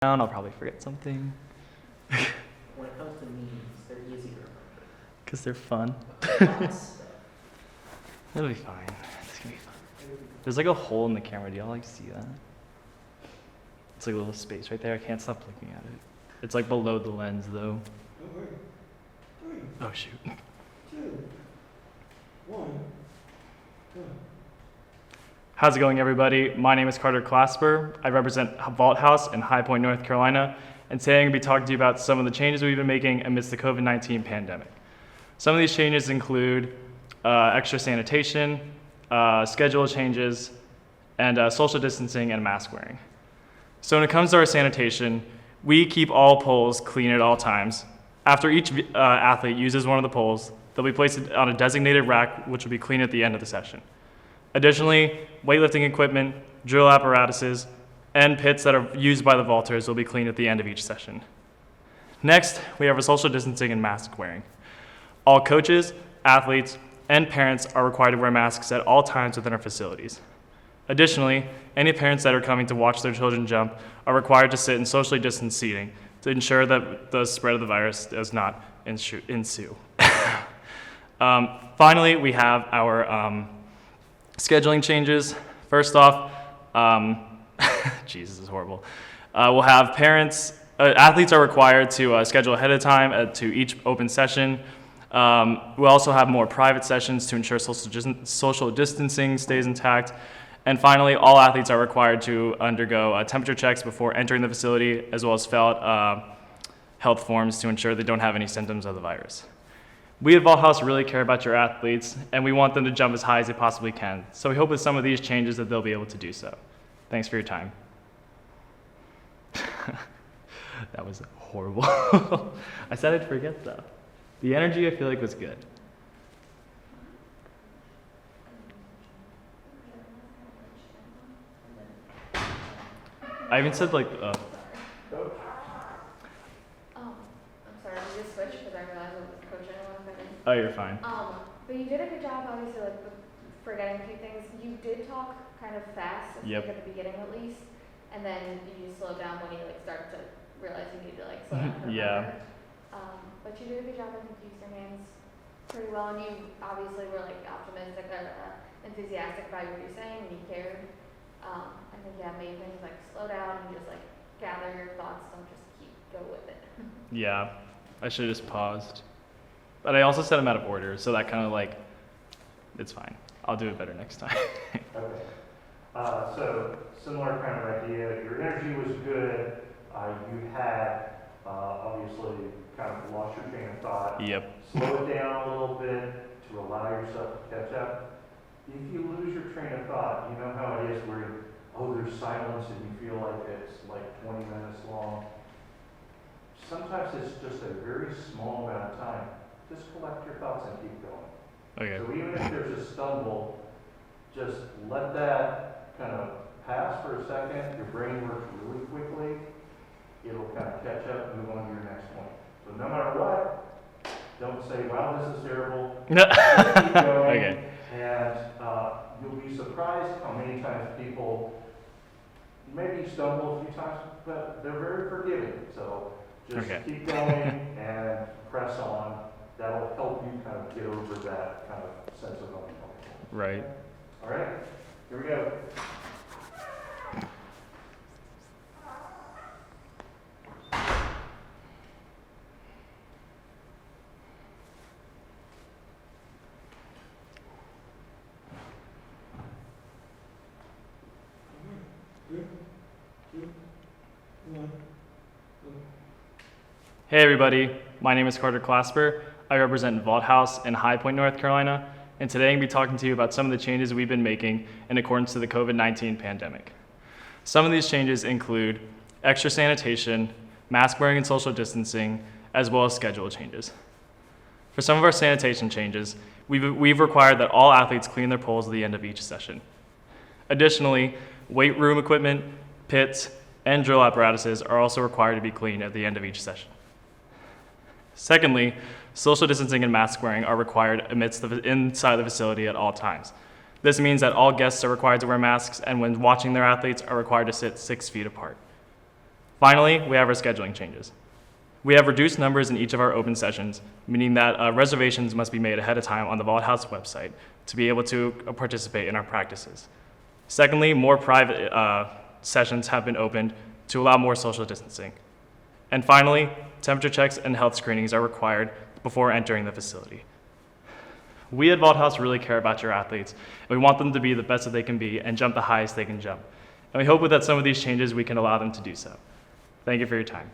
I'll probably forget something When it comes to memes, they're easy to remember. because they're fun. Class stuff. It'll be fine. It's gonna be fun. There's like a hole in the camera. Do y'all like see that? It's like a little space right there. I can't stop looking at it. It's like below the lens though. Oh shoot. 2, 1, go. How's it going, everybody? My name is Carter Clasper. I represent Vault House in High Point, North Carolina, and today I'm going to be talking to you about some of the changes we've been making amidst the COVID-19 pandemic. Some of these changes include extra sanitation, schedule changes, and social distancing and mask wearing. So when it comes to our sanitation, we keep all poles clean at all times. After each athlete uses one of the poles, they'll be placed on a designated rack, which will be clean at the end of the session. Additionally, weightlifting equipment, drill apparatuses, and pits that are used by the vaulters will be cleaned at the end of each session. Next, we have our social distancing and mask wearing. All coaches, athletes, and parents are required to wear masks at all times within our facilities. Additionally, any parents that are coming to watch their children jump are required to sit in socially distanced seating to ensure that the spread of the virus does not ensue. Finally, we have our scheduling changes. First off, Jesus, this is horrible. We'll have athletes are required to schedule ahead of time to each open session. We'll also have more private sessions to ensure social distancing stays intact. And finally, all athletes are required to undergo temperature checks before entering the facility, as well as fill out health forms to ensure they don't have any symptoms of the virus. We at Vault House really care about your athletes, and we want them to jump as high as they possibly can. So we hope with some of these changes that they'll be able to do so. Thanks for your time. That was horrible. I said I'd forget though. The energy I feel like was good. I even said like, I'm sorry, did you just switch because I realized I was coaching one second. oh, you're fine. But you did a good job, obviously, like with forgetting a few things. You did talk kind of fast, I Yep. think at the beginning at least, and then you slowed down when you like started to realize you need to like slow down. and Yeah. remember. But you did a good job. I think you used your hands pretty well, and you obviously were like optimistic or enthusiastic about what you're saying, and you cared. I think made things like slow down and just like gather your thoughts. Don't just go with it. Yeah, I should have just paused. But I also said them out of order, so that kind of like, it's fine. I'll do it better next time. Okay. So similar kind of idea. Your energy was good. You had obviously kind of lost your train of thought. Yep. Slow it down a little bit to allow yourself to catch up. If you lose your train of thought, you know how it is where there's silence and you feel like it's like 20 minutes long. Sometimes it's just a very small amount of time. Just collect your thoughts and keep going. Okay. So even if there's a stumble, just let that kind of pass for a second. Your brain works really quickly. It'll kind of catch up and move on to your next point. So no matter what, don't say, wow, this is terrible. Just keep going. Okay. And you'll be surprised how many times people maybe stumble a few times, but they're very forgiving. So just Okay. keep going and press on. That'll help you kind of get over that kind of sense of uncomfortable. Right. All right, here we go. Hey everybody, my name is Carter Clasper. I represent Vault House in High Point, North Carolina, and today I'm going to be talking to you about some of the changes we've been making in accordance to the COVID-19 pandemic. Some of these changes include extra sanitation, mask wearing and social distancing, as well as schedule changes. For some of our sanitation changes, we've required that all athletes clean their poles at the end of each session. Additionally, weight room equipment, pits, and drill apparatuses are also required to be cleaned at the end of each session. Secondly, social distancing and mask wearing are required inside the facility at all times. This means that all guests are required to wear masks, and when watching their athletes are required to sit 6 feet apart. Finally, we have our scheduling changes. We have reduced numbers in each of our open sessions, meaning that reservations must be made ahead of time on the Vault House website to be able to participate in our practices. Secondly, more private sessions have been opened to allow more social distancing. And finally, temperature checks and health screenings are required before entering the facility. We at Vault House really care about your athletes, and we want them to be the best that they can be and jump the highest they can jump. And we hope with that some of these changes we can allow them to do so. Thank you for your time.